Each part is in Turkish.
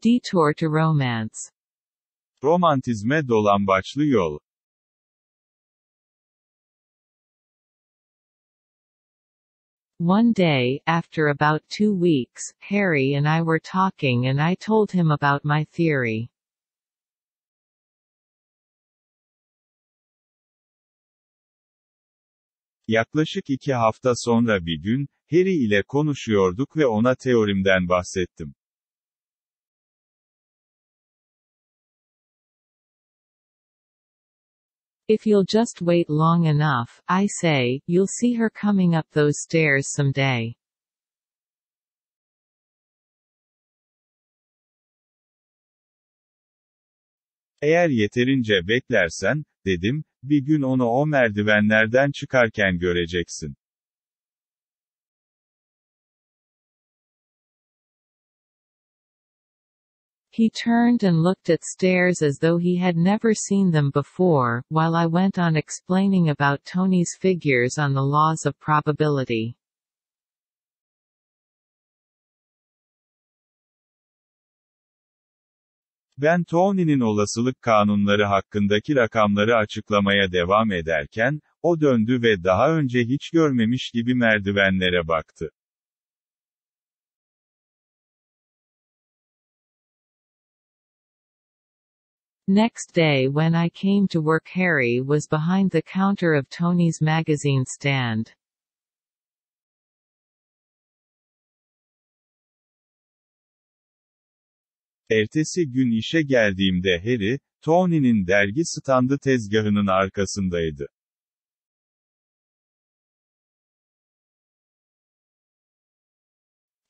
Detour to romance. Romantizme dolambaçlı yol. One day, after about 2 weeks, Harry and I were talking and I told him about my theory. Yaklaşık 2 hafta sonra bir gün, Harry ile konuşuyorduk ve ona teorimden bahsettim. If you'll just wait long enough, I say, you'll see her coming up those stairs someday. Eğer yeterince beklersen, dedim, bir gün onu o merdivenlerden çıkarken göreceksin. He turned and looked at stairs as though he had never seen them before, while I went on explaining about Tony's figures on the laws of probability. Ben Tony'nin olasılık kanunları hakkındaki rakamları açıklamaya devam ederken, o döndü ve daha önce hiç görmemiş gibi merdivenlere baktı. Next day when I came to work, Harry was behind the counter of Tony's magazine stand. Ertesi gün işe geldiğimde Harry, Tony'nin dergi standı tezgahının arkasındaydı.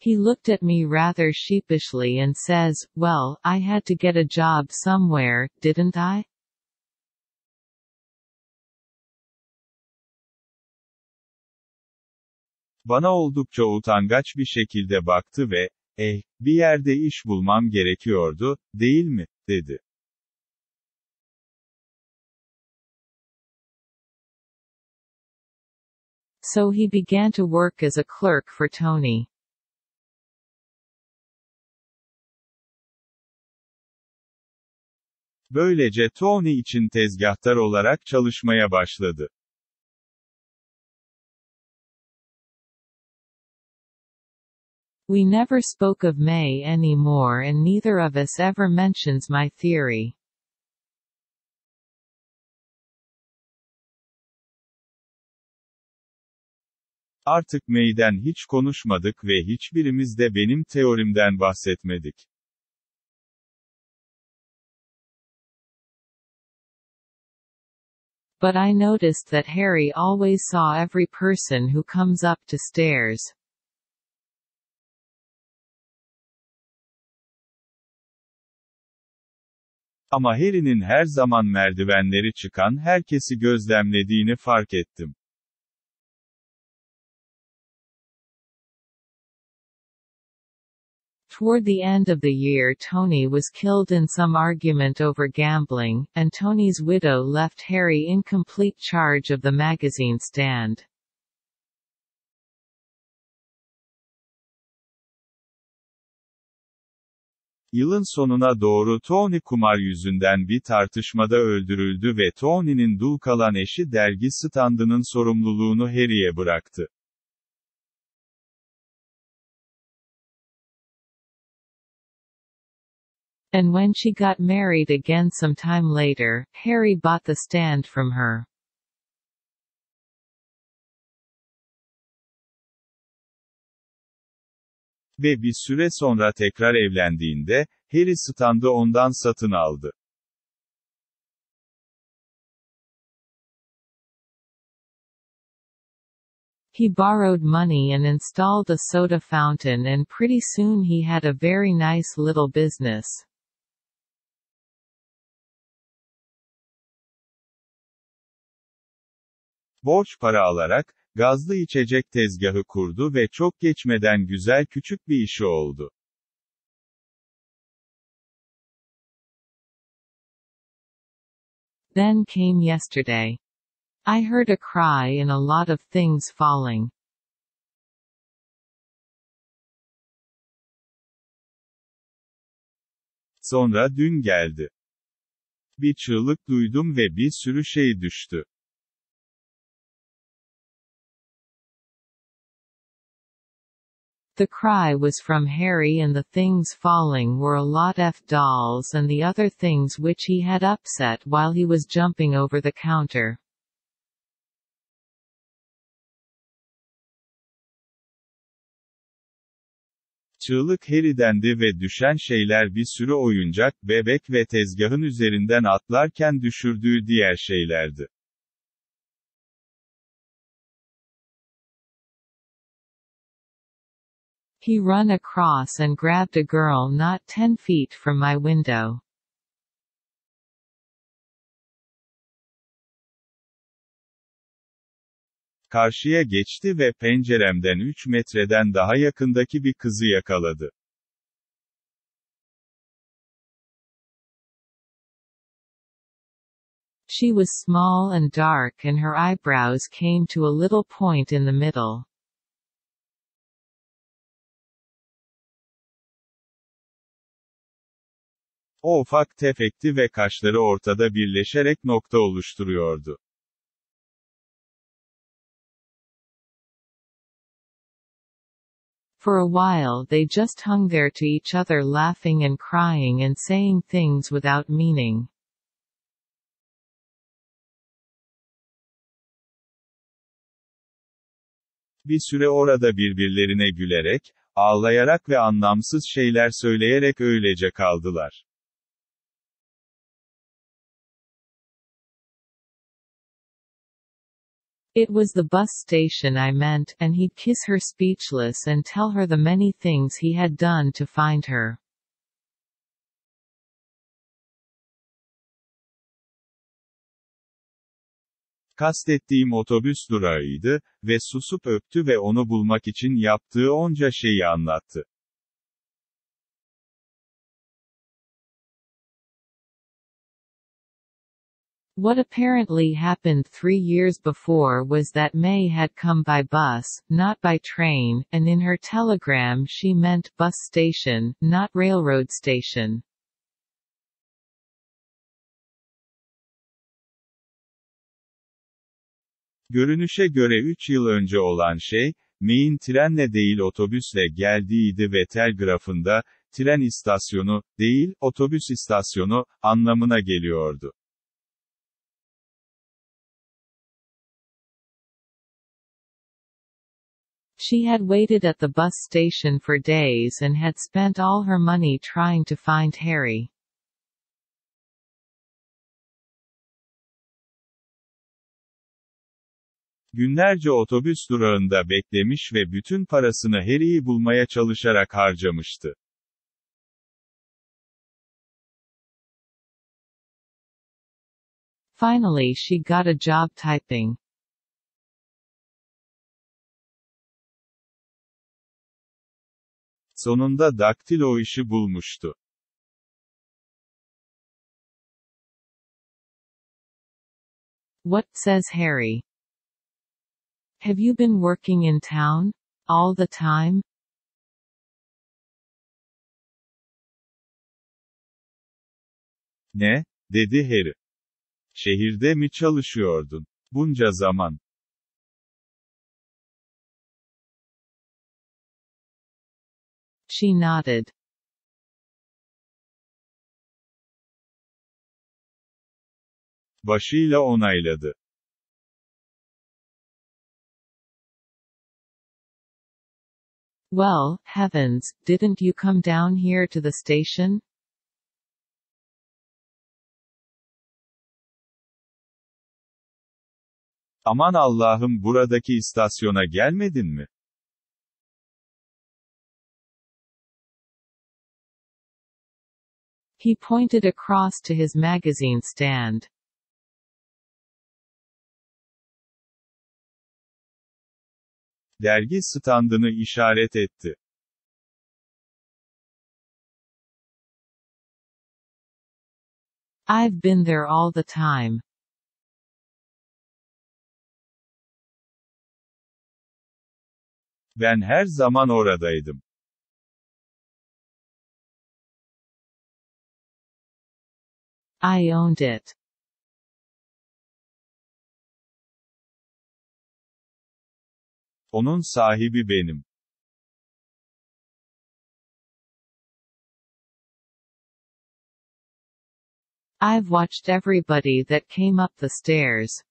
He looked at me rather sheepishly and says, "Well, I had to get a job somewhere, didn't I?" Bana oldukça utangaç bir şekilde baktı ve, bir yerde iş bulmam gerekiyordu, değil mi, dedi. So he began to work as a clerk for Tony. Böylece Tony için tezgahtar olarak çalışmaya başladı. We never spoke of May anymore and neither of us ever mentions my theory. Artık May'den hiç konuşmadık ve hiçbirimiz de benim teorimden bahsetmedik. But I noticed that Harry always saw every person who comes up to stairs. Ama Harry'nin her zaman merdivenleri çıkan herkesi gözlemlediğini fark ettim. Toward the end of the year, Tony was killed in some argument over gambling, and Tony's widow left Harry in complete charge of the magazine stand. Yılın sonuna doğru Tony kumar yüzünden bir tartışmada öldürüldü ve Tony'nin dul kalan eşi dergi standının sorumluluğunu Harry'e bıraktı. And when she got married again some time later, Harry bought the stand from her. Ve bir süre sonra tekrar evlendiğinde, Harry standı ondan satın aldı. He borrowed money and installed a soda fountain and pretty soon he had a very nice little business. Borç para alarak, gazlı içecek tezgahı kurdu ve çok geçmeden güzel küçük bir işi oldu. Then came yesterday. I heard a cry and a lot of things falling. Sonra dün geldi. Bir çığlık duydum ve bir sürü şey düştü. The cry was from Harry and the things falling were a lot of dolls and the other things which he had upset while he was jumping over the counter. Çığlık Harry'dendi ve düşen şeyler bir sürü oyuncak, bebek ve tezgahın üzerinden atlarken düşürdüğü diğer şeylerdi. He run across and grabbed a girl not 10 feet from my window. Karşıya geçti ve penceremden 3 metreden daha yakındaki bir kızı yakaladı. She was small and dark and her eyebrows came to a little point in the middle. O ufak tefekti ve kaşları ortada birleşerek nokta oluşturuyordu. For a while they just hung there to each other laughing and crying and saying things without meaning. Bir süre orada birbirlerine gülerek, ağlayarak ve anlamsız şeyler söyleyerek öylece kaldılar. It was the bus station I meant, and he'd kiss her speechless and tell her the many things he had done to find her. Kastettiğim otobüs durağıydı ve susup öptü ve onu bulmak için yaptığı onca şeyi anlattı. What apparently happened 3 years before was that May had come by bus, not by train, and in her telegram she meant bus station, not railroad station. Görünüşe göre 3 yıl önce olan şey, May'in trenle değil otobüsle geldiğiydi ve telgrafında, tren istasyonu, değil, otobüs istasyonu, anlamına geliyordu. She had waited at the bus station for days and had spent all her money trying to find Harry. Günlerce otobüs durağında beklemiş ve bütün parasını Harry'i bulmaya çalışarak harcamıştı. Finally she got a job typing. Sonunda daktilo işi bulmuştu. What says Harry? Have you been working in town? All the time? Ne? Dedi Harry. Şehirde mi çalışıyordun? Bunca zaman. She nodded. Başıyla onayladı. Well, heavens, didn't you come down here to the station? Aman Allah'ım, buradaki istasyona gelmedin mi? He pointed across to his magazine stand. Dergi standını işaret etti. I've been there all the time. Ben her zaman oradaydım. I owned it. Onun sahibi benim. I've watched everybody that came up the stairs.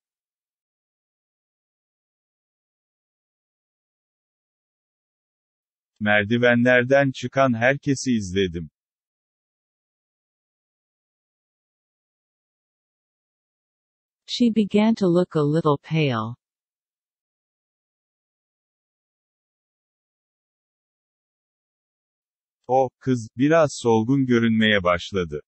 Merdivenlerden çıkan herkesi izledim. She began to look a little pale. O, kız, biraz solgun görünmeye başladı.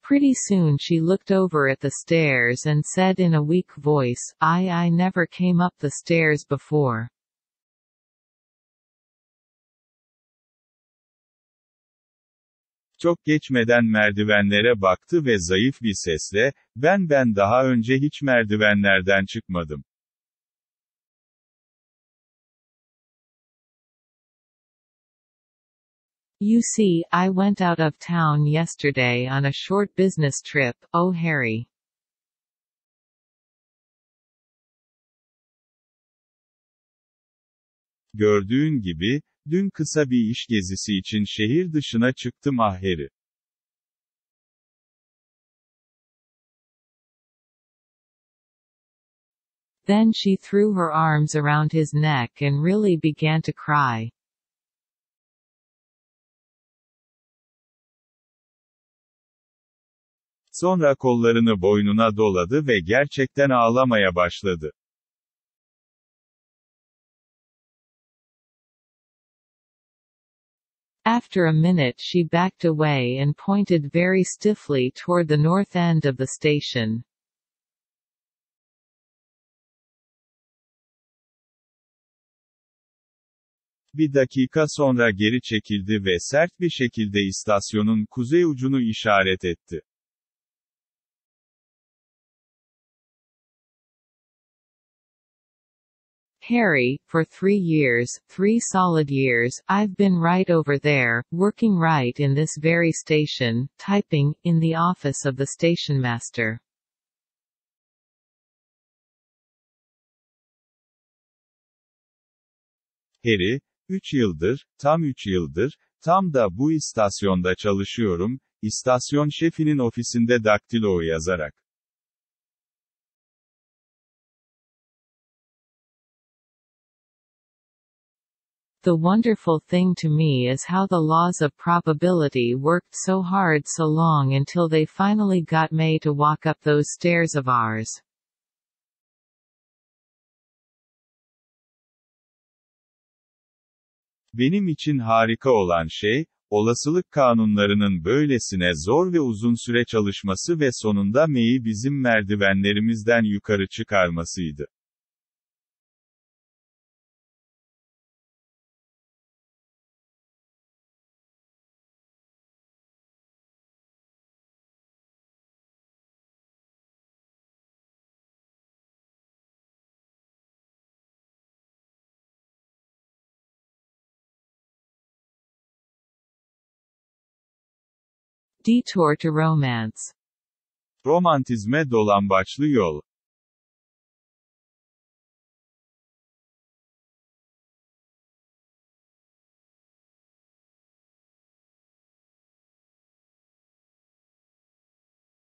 Pretty soon she looked over at the stairs and said in a weak voice, I never came up the stairs before. Çok geçmeden merdivenlere baktı ve zayıf bir sesle, ben daha önce hiç merdivenlerden çıkmadım. You see, I went out of town yesterday on a short business trip, oh Harry. Gördüğün gibi, dün kısa bir iş gezisi için şehir dışına çıktım ah Harry. Then she threw her arms around his neck and really began to cry. Sonra kollarını boynuna doladı ve gerçekten ağlamaya başladı. After a minute she backed away and pointed very stiffly toward the north end of the station. Bir dakika sonra geri çekildi ve sert bir şekilde istasyonun kuzey ucunu işaret etti. Harry, for 3 solid years, I've been right over there, working right in this very station, typing, in the office of the stationmaster. Harry, 3 yıldır, tam 3 yıldır, tam da bu istasyonda çalışıyorum, istasyon şefinin ofisinde daktilo yazarak. The wonderful thing to me is how the laws of probability worked so hard so long until they finally got May to walk up those stairs of ours. Benim için harika olan şey, olasılık kanunlarının böylesine zor ve uzun süre çalışması ve sonunda May'i bizim merdivenlerimizden yukarı çıkarmasıydı. Detour to romance. Romantizme dolambaçlı yol.